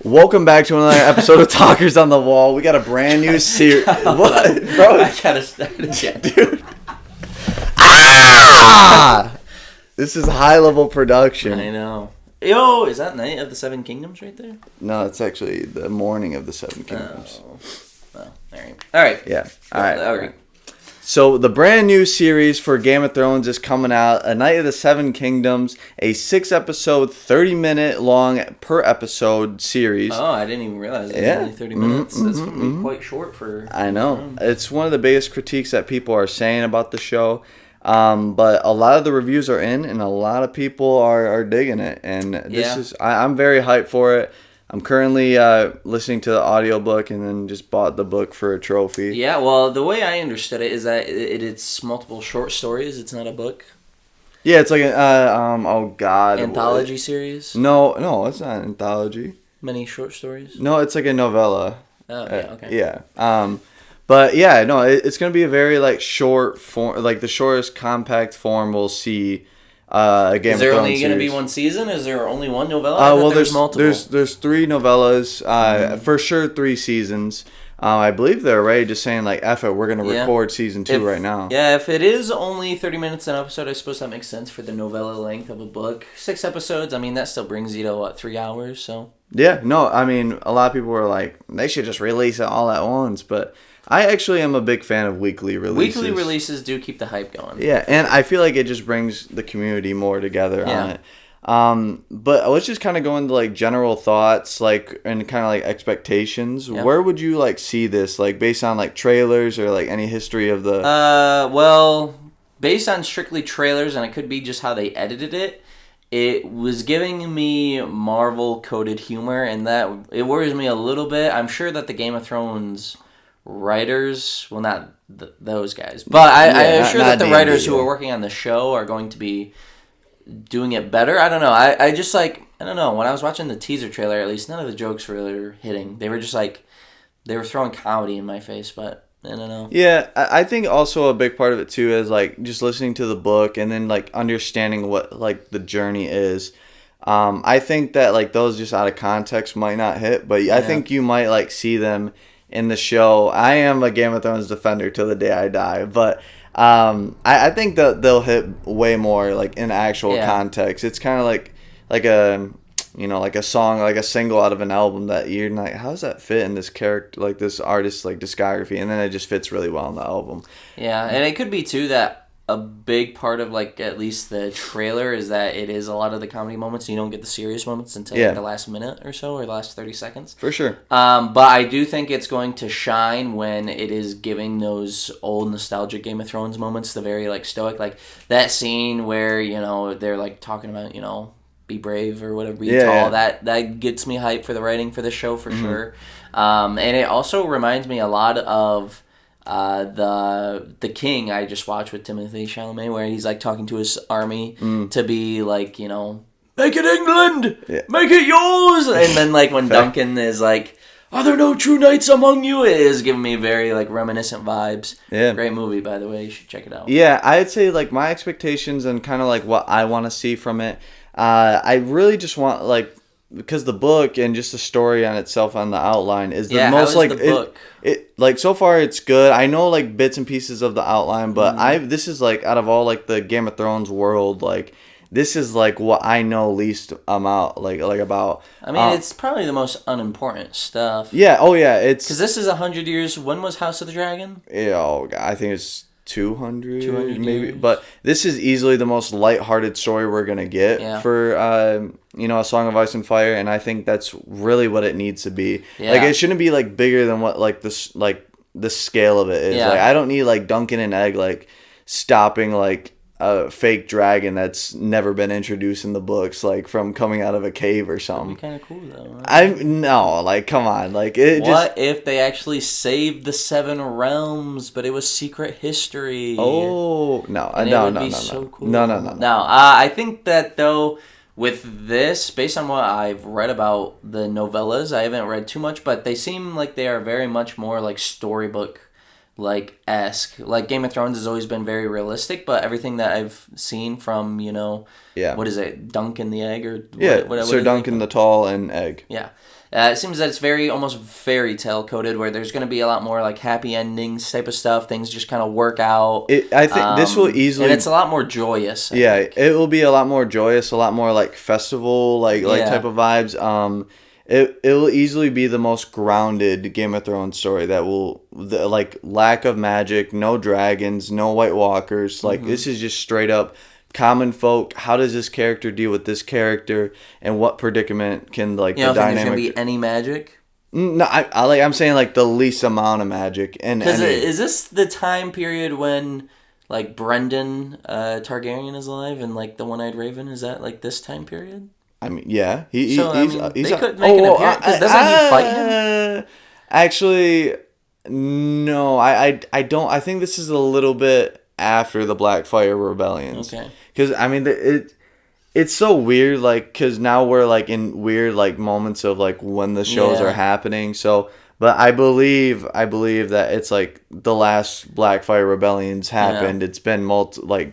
Welcome back to another episode of Talkers on the Wall. We got a brand new series. What, bro? I gotta start again, dude. Ah! This is high level production. I know. Yo, is that Night of the Seven Kingdoms right there? No, it's actually the morning of the Seven Kingdoms. Oh, well, all right. Yeah. All right. Okay. So the brand new series for Game of Thrones is coming out, A Night of the Seven Kingdoms, a 6-episode, 30-minute long per episode series. Oh, I didn't even realize it was only 30 minutes. That's going to be quite short for... I know. It's one of the biggest critiques that people are saying about the show. But a lot of the reviews are in, and a lot of people are digging it. And I'm very hyped for it. I'm currently listening to the audiobook and then just bought the book for a trophy. Yeah, well, the way I understood it is that it's multiple short stories. It's not a book. Yeah, it's like an anthology series? No, it's not an anthology. Many short stories? No, it's like a novella. Oh, yeah, okay. Yeah. But yeah, no, it's going to be a very short form, like the shortest compact form we'll see. Game of Thrones. Is there only going to be one season? Is there only one novella? Well, there's multiple. There's 3 novellas. For sure, 3 seasons. I believe they're already just saying F it, we're going to record season 2 right now. Yeah, if it is only 30 minutes an episode, I suppose that makes sense for the novella length of a book. 6 episodes, I mean, that still brings you to 3 hours. So. Yeah, no, I mean, a lot of people were like, they should just release it all at once, but I actually am a big fan of weekly releases. Weekly releases do keep the hype going. Yeah, and I feel like it just brings the community more together on it. But let's just kind of go into general thoughts, and kind of expectations. Yeah. Where would you see this, based on trailers or any history of the? Well, based on strictly trailers, and it could be just how they edited it. It was giving me Marvel coded humor, and that it worries me a little bit. I'm sure that the Game of Thrones writers, well, not those guys, but I'm sure that the writers who are working on the show are going to be doing it better. I don't know. I just I don't know. When I was watching the teaser trailer, at least none of the jokes were hitting. They were just they were throwing comedy in my face, but I don't know. Yeah, I think also a big part of it too is just listening to the book and then understanding what the journey is. I think that those just out of context might not hit, but I think you might see them in the show. I am a Game of Thrones defender till the day I die, but I think that they'll hit way more in actual context. It's kind of like a song, a single out of an album that you're like, how does that fit in this character, this artist's discography, and then it just fits really well in the album. Yeah, and it could be too that a big part of at least the trailer is that it is a lot of the comedy moments. You don't get the serious moments until the last minute or so, or the last 30 seconds. For sure. But I do think it's going to shine when it is giving those old nostalgic Game of Thrones moments, the very stoic, that scene where they're talking about be brave or whatever, be tall. Yeah. That gets me hyped for the writing for the show for sure. And it also reminds me a lot of the King I just watched with Timothée Chalamet, where he's talking to his army to be make it England, make it yours, and then when Duncan is are there no true knights among you? It is giving me very reminiscent vibes. Yeah, great movie, by the way. You should check it out. Yeah, I'd say my expectations and kind of what I want to see from it. I really just want because the book and just the story on itself on the outline is the most the book? It so far it's good. I know bits and pieces of the outline, but this is out of all the Game of Thrones world, this is what I know least amount about. I mean, it's probably the most unimportant stuff. Yeah. Oh yeah. It's because this is 100 years. When was House of the Dragon? Yeah. I think it's 200 maybe, years. But this is easily the most lighthearted story we're gonna get for A Song of Ice and Fire, and I think that's really what it needs to be. Yeah. It shouldn't be bigger than what this the scale of it is. Yeah. I don't need Duncan and Egg stopping a fake dragon that's never been introduced in the books, from coming out of a cave or something. That'd be kind of cool, though. Come on, if they actually saved the 7 realms, but it was secret history? Oh no, So cool. No. I think that though, with this, based on what I've read about the novellas, I haven't read too much, but they seem like they are very much more storybook like esque. Like Game of Thrones has always been very realistic, but everything that I've seen from Yeah. what is it, Duncan the Egg or What Sir Duncan the Tall and Egg. Yeah. It seems that it's very almost fairy tale coded, where there's going to be a lot more like happy endings type of stuff. Things just kind of work out. I think this will easily, and it's a lot more joyous. I think. It will be a lot more joyous, a lot more like festival like type of vibes. It will easily be the most grounded Game of Thrones story that will like lack of magic, no dragons, no White Walkers. Like this is just straight up common folk. How does this character deal with this character, and what predicament can the think dynamic? There's gonna be any magic? No, I'm saying like the least amount of magic. And is this the time period when like Brendan Targaryen is alive and like the One-Eyed Raven, is that like this time period? I mean, yeah, he's they could make an appearance because doesn't he fight him? Actually, no, I don't. I think this is a little bit after the Blackfire rebellions. Okay. Because I mean, it's so weird, like, because now we're like in weird like moments of like when the shows are happening. So, but I believe that it's like the last Blackfire rebellions happened. It's been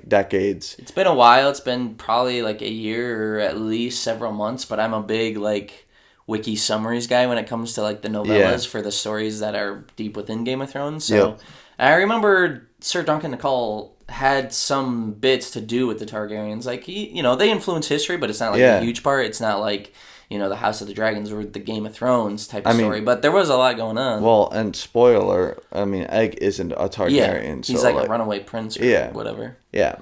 decades. It's been a while. It's been probably like a year or at least several months. But I'm a big like wiki summaries guy when it comes to like the novellas for the stories that are deep within Game of Thrones. So I remember Sir Duncan Nicole had some bits to do with the Targaryens. Like they influence history, but it's not like a huge part. It's not like the House of the Dragons or the Game of Thrones type of story. But there was a lot going on. Well, and spoiler, I mean, Egg isn't a Targaryen. He's so like a runaway prince or whatever. Yeah.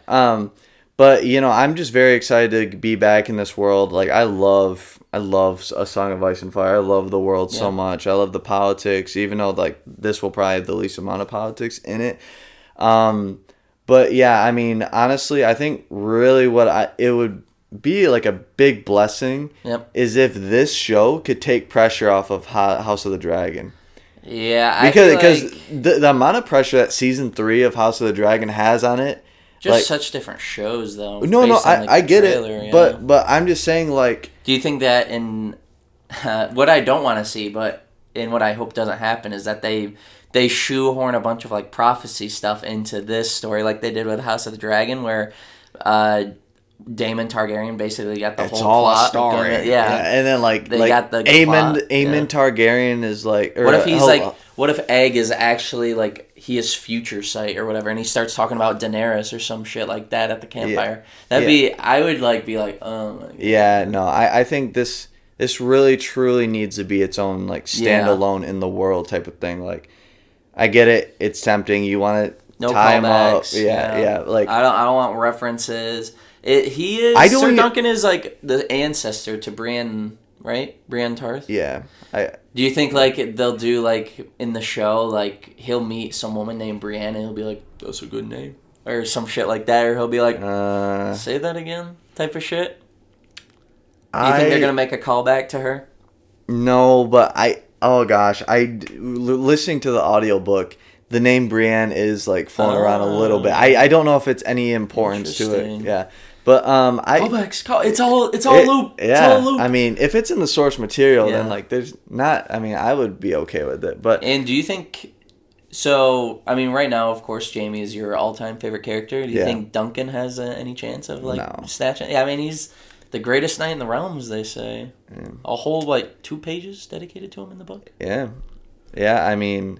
But I'm just very excited to be back in this world. Like I love A Song of Ice and Fire. I love the world so much. I love the politics, even though like this will probably have the least amount of politics in it. But yeah, I mean, honestly, I think really it would be like a big blessing is if this show could take pressure off of House of the Dragon. Yeah, because the amount of pressure that season 3 of House of the Dragon has on it. Just such different shows, though. No, I get it, but I'm just saying, like. Do you think that in what I don't want to see, but in what I hope doesn't happen, is that they shoehorn a bunch of like prophecy stuff into this story, like they did with House of the Dragon, where Daemon Targaryen basically got the whole plot. It's all a story. And then they got the Aemon Targaryen is like. What if he's what if Egg is actually like he is future sight or whatever, and he starts talking about Daenerys or some shit like that at the campfire? That'd be. I would be like, oh my God. Yeah, no, I think this really truly needs to be its own like standalone in the world type of thing. Like, I get it. It's tempting. You want to tie him up. Yeah. Like I don't want references. Sir Duncan is like the ancestor to Brienne, right? Brienne Tarth. Yeah. Do you think like they'll do like in the show like he'll meet some woman named Brienne and he'll be like, that's a good name, or some shit like that, or he'll be like, say that again, type of shit? Do you think they're gonna make a callback to her? No, but listening to the audiobook, the name Brienne is like flown around a little bit. I don't know if it's any importance to it. Yeah. But callbacks, it's all loop. Yeah. It's all loop. I mean, if it's in the source material, then like there's not. I mean, I would be okay with it. But do you think? So I mean, right now, of course, Jaime is your all-time favorite character. Do you think Duncan has any chance of like snatching? Yeah, I mean, he's the greatest knight in the realms, they say. Yeah. A whole 2 pages dedicated to him in the book. Yeah. I mean,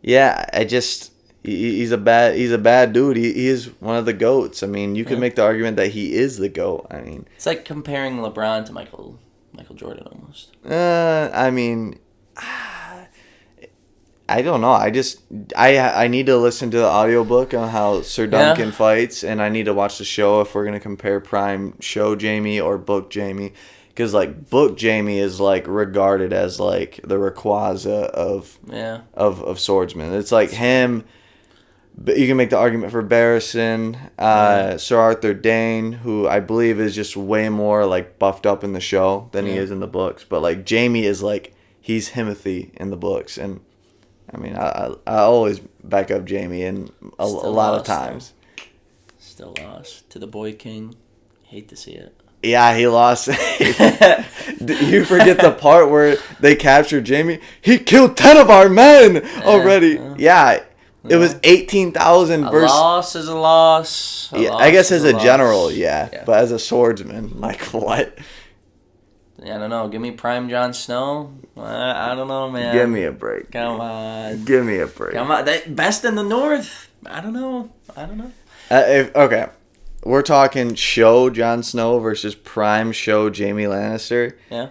he's a bad dude. He is one of the GOATs. I mean, you could make the argument that he is the GOAT. I mean, it's like comparing LeBron to Michael Jordan almost. I mean, I don't know. I need to listen to the audiobook on how Sir Duncan fights, and I need to watch the show if we're going to compare prime show Jaime or book Jaime. Because, like, book Jaime is, like, regarded as, like, the Rayquaza of swordsmen. It's like him. But you can make the argument for Barristan, Sir Arthur Dane, who I believe is just way more, like, buffed up in the show than he is in the books. But, like, Jaime is, like, he's Timothy in the books. And, I mean, I always back up Jaime in a lot of times. Still lost to the Boy King. Hate to see it. Yeah, he lost. You forget the part where they captured Jaime. He killed 10 of our men already. Yeah. It was 18,000 A versus. loss is a loss. Yeah, I guess as a general, yeah, but as a swordsman, like what? I don't know. Give me prime Jon Snow. I don't know, man. Give me a break. Come on. Give me a break. Come on. Best in the North. I don't know. Okay, we're talking show Jon Snow versus prime show Jaime Lannister. Yeah.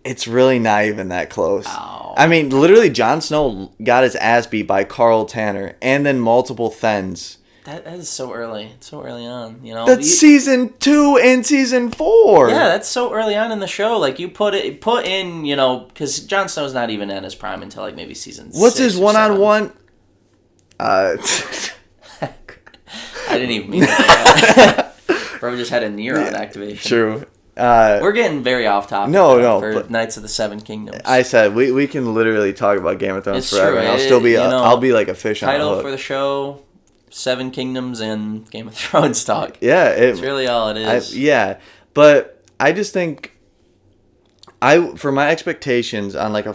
It's really not even that close. Oh. I mean, literally, Jon Snow got his ass beat by Carl Tanner and then multiple Thens. That is so early. It's so early on, you know. That's season 2 and season 4. Yeah, that's so early on in the show. Like you put in, you know, because Jon Snow's not even in his prime until like maybe season. What's his one-on-one? I didn't even mean that. Bro just had a neuron activation. True. We're getting very off topic. No, for Knights of the Seven Kingdoms. I said we can literally talk about Game of Thrones It's forever, true. and I'll still be I'll be like a fish on a title hook. for the show: Seven Kingdoms and Game of Thrones talk. Yeah, it's really all it is. But I just think for my expectations on like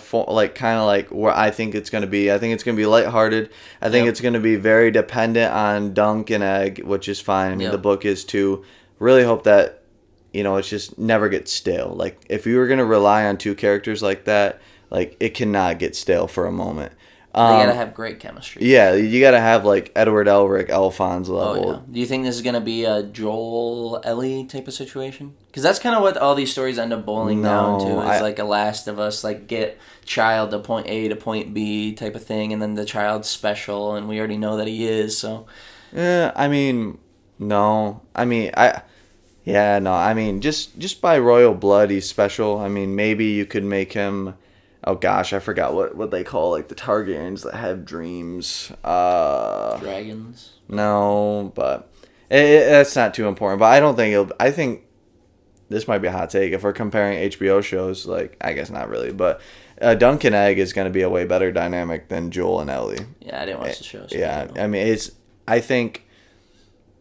kind of like where I think it's gonna be. I think it's gonna be lighthearted. I think it's gonna be very dependent on Dunk and Egg, which is fine. I mean, the book is too. Really hope that. You know, it's just never gets stale. Like, if you were going to rely on two characters like that, like, it cannot get stale for a moment. They gotta have great chemistry. Yeah, you gotta have, like, Edward Elric, Alphonse level. Oh, yeah. Do you think this is gonna be a Joel Ellie type of situation? Because that's kind of what all these stories end up boiling down to. Is like a Last of Us, like, get child to point A to point B type of thing, and then the child's special, and we already know that he is, so... Yeah, I mean, no. I mean, Yeah, no, I mean, just by royal blood, he's special. I mean, maybe you could make him... Oh, gosh, I forgot what they call, like, the Targaryens that have dreams. Dragons? No, but that's not too important. But I don't think it'll... I think this might be a hot take. If we're comparing HBO shows, like, I guess not really, but Duncan Egg is going to be a way better dynamic than Joel and Ellie. Yeah, I didn't watch the shows. Yeah, I mean, it's... I think...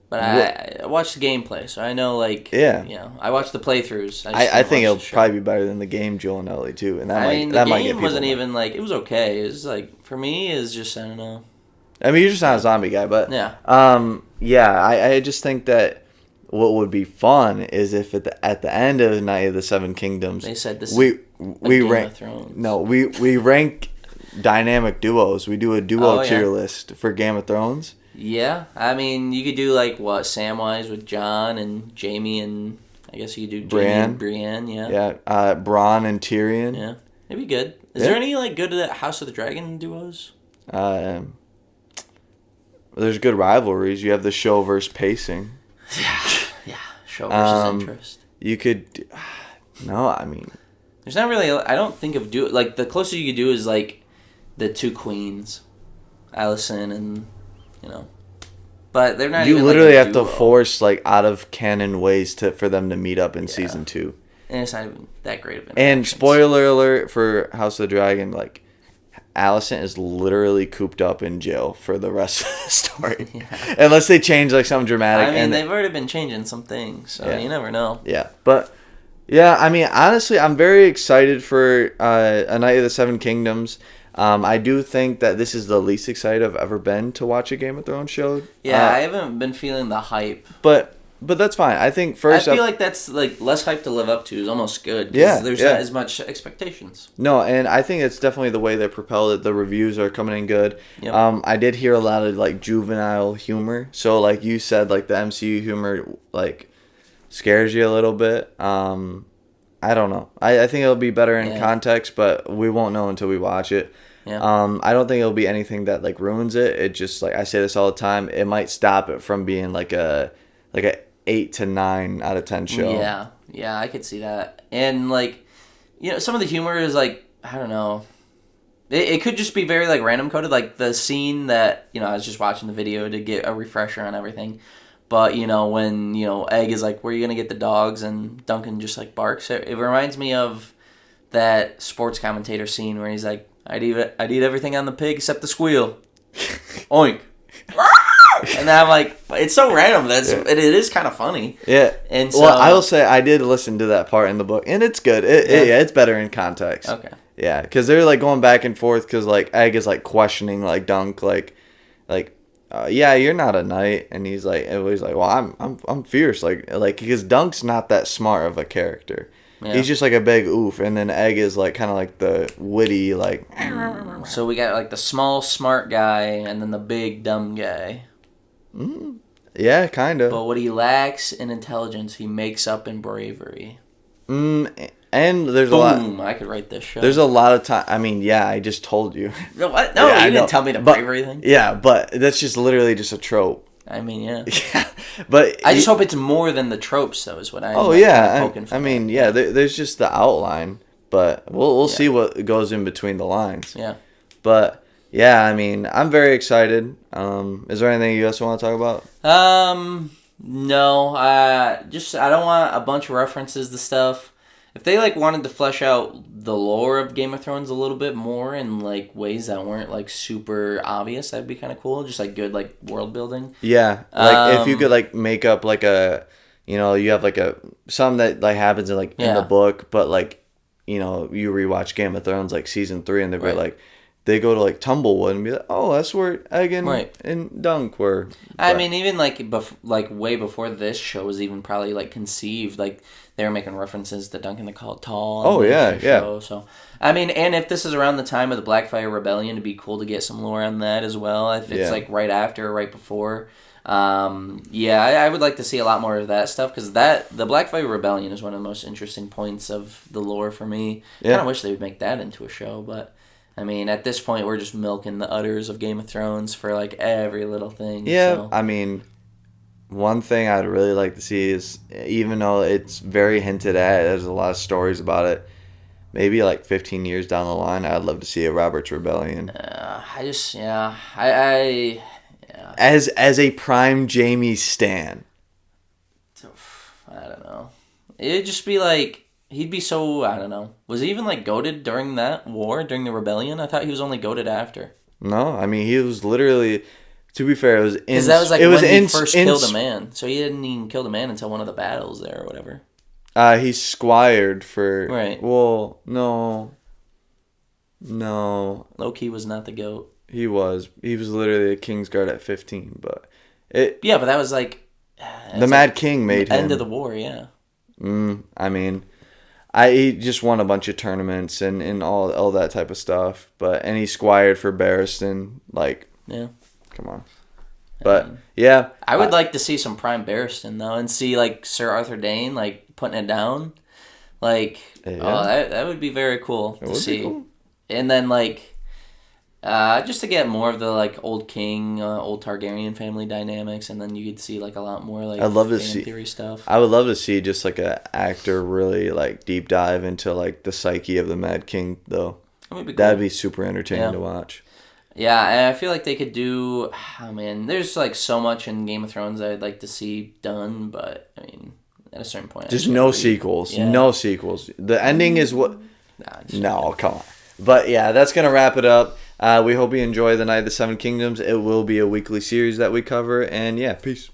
But I watched the gameplay, so I know, like, I watched the playthroughs. I think it'll probably be better than the game Joel and Ellie, too. And the game wasn't even, like, it was okay. It was, like, for me, it's just, I don't know. I mean, you're just not a zombie guy, but... Yeah. I just think that what would be fun is if at the end of Night of the Seven Kingdoms... They said this we Game rank, of Thrones. No, we rank dynamic duos. We do a duo tier list for Game of Thrones. Yeah, I mean, you could do, like, Samwise with Jon and Jaime and, I guess you could do Jaime and Brienne, yeah. Yeah, Bronn and Tyrion. Yeah, it'd be good. Is there any, like, good House of the Dragon duos? There's good rivalries. You have the show versus pacing. Yeah, show versus interest. You could... No, I mean... There's not really... I don't think of... Like, the closest you could do is, like, the two queens. Alicent and... You know, but they're not. You even literally like have to force like out of canon ways for them to meet up in season 2, and it's not even that great of an. And spoiler alert for House of the Dragon, like Alicent is literally cooped up in jail for the rest of the story, unless they change like something dramatic. I mean, they've already been changing some things, so you never know. Yeah, but I mean, honestly, I'm very excited for A Night of the Seven Kingdoms. I do think that this is the least excited I've ever been to watch a Game of Thrones show. Yeah, I haven't been feeling the hype. But that's fine. I think first... I feel like that's like less hype to live up to is almost good. Yeah, there's not as much expectations. No, and I think it's definitely the way they propelled it. The reviews are coming in good. Yep. I did hear a lot of like juvenile humor. So like you said, like the MCU humor like scares you a little bit. I don't know. I think it'll be better in context, but we won't know until we watch it. Yeah. I don't think it'll be anything that like ruins it. It just like I say this all the time. It might stop it from being like a 8 to 9 out of 10 show. Yeah, I could see that. And like, you know, some of the humor is like I don't know. It could just be very like random coded. Like the scene that I was just watching the video to get a refresher on everything. But when Egg is like, "Where are you gonna get the dogs?" and Duncan just like barks. It reminds me of that sports commentator scene where he's like, I'd eat everything on the pig except the squeal. Oink. And I'm like, it's so random. It is kind of funny. Yeah. And so, well, I will say I did listen to that part in the book, and it's good. It's better in context. Okay. Yeah, because they're like going back and forth because like Egg is like questioning like Dunk like, like, yeah, you're not a knight, and he's like, well, I'm fierce, like because Dunk's not that smart of a character. Yeah. He's just like a big oof, and then Egg is like kind of like the witty, like. So we got like the small smart guy, and then the big dumb guy. Yeah, kind of. But what he lacks in intelligence, he makes up in bravery. And there's a lot. Boom! I could write this show. There's a lot of time. I mean, yeah, I just told you. No, what? No, Yeah, you didn't tell me the bravery thing. Yeah, but that's just literally just a trope. I mean, yeah. Yeah, but I just hope it's more than the tropes, though. Is what I. Oh yeah, I mean, yeah. There's just the outline, but we'll see what goes in between the lines. Yeah. But yeah, I mean, I'm very excited. Is there anything you guys want to talk about? No. I don't want a bunch of references to stuff. If they like wanted to flesh out the lore of Game of Thrones a little bit more in like ways that weren't like super obvious, that'd be kind of cool. Just like good like world building. Yeah, like if you could like make up like a, you have like something that like happens in in the book, but like, you rewatch Game of Thrones like season 3 and they'd be like, they go to like Tumblewood and be like, oh, that's where Egg and Dunk were. But, I mean, even like way before this show was even probably like conceived, like they were making references to Duncan the Tall. Oh yeah. Show. So I mean, and if this is around the time of the Blackfire Rebellion, it'd be cool to get some lore on that as well. If it's like right after or right before. I would like to see a lot more of that stuff because the Blackfire Rebellion is one of the most interesting points of the lore for me. I kind of wish they would make that into a show, but. I mean, at this point, we're just milking the udders of Game of Thrones for, like, every little thing. Yeah, so. I mean, one thing I'd really like to see is, even though it's very hinted at, there's a lot of stories about it, maybe, like, 15 years down the line, I'd love to see a Robert's Rebellion. As a prime Jaime stan. I don't know. It'd just be, like... He'd be so, I don't know. Was he even, like, goated during that war, during the rebellion? I thought he was only goated after. No, I mean, he was literally, to be fair, it was in... Because that was, like, when he first killed a man. So he hadn't even killed a man until one of the battles there or whatever. He squired for... Right. Well, no. Low-key was not the goat. He was. He was literally a Kingsguard at 15, but... Yeah, but that was, like... The Mad King made him. End of the war, yeah. I mean... he just won a bunch of tournaments and all that type of stuff. And he squired for Barristan. Like, yeah. Come on. But, yeah. I would like to see some prime Barristan, though, and see, like, Sir Arthur Dayne, like, putting it down. Like, that would be very cool to see. Cool. And then, like, just to get more of the, like, old king, old Targaryen family dynamics, and then you could see, like, a lot more, like, theory stuff. I would love to see just, like, an actor really, like, deep dive into, like, the psyche of the Mad King, though. That'd be super entertaining to watch. Yeah, and I feel like they could do... Oh, man, there's, like, so much in Game of Thrones I'd like to see done, but, I mean, at a certain point... Just no sequels. Yeah. No sequels. The ending is what... No, come on. But, yeah, that's going to wrap it up. We hope you enjoy The Night of the Seven Kingdoms. It will be a weekly series that we cover. And, yeah, peace.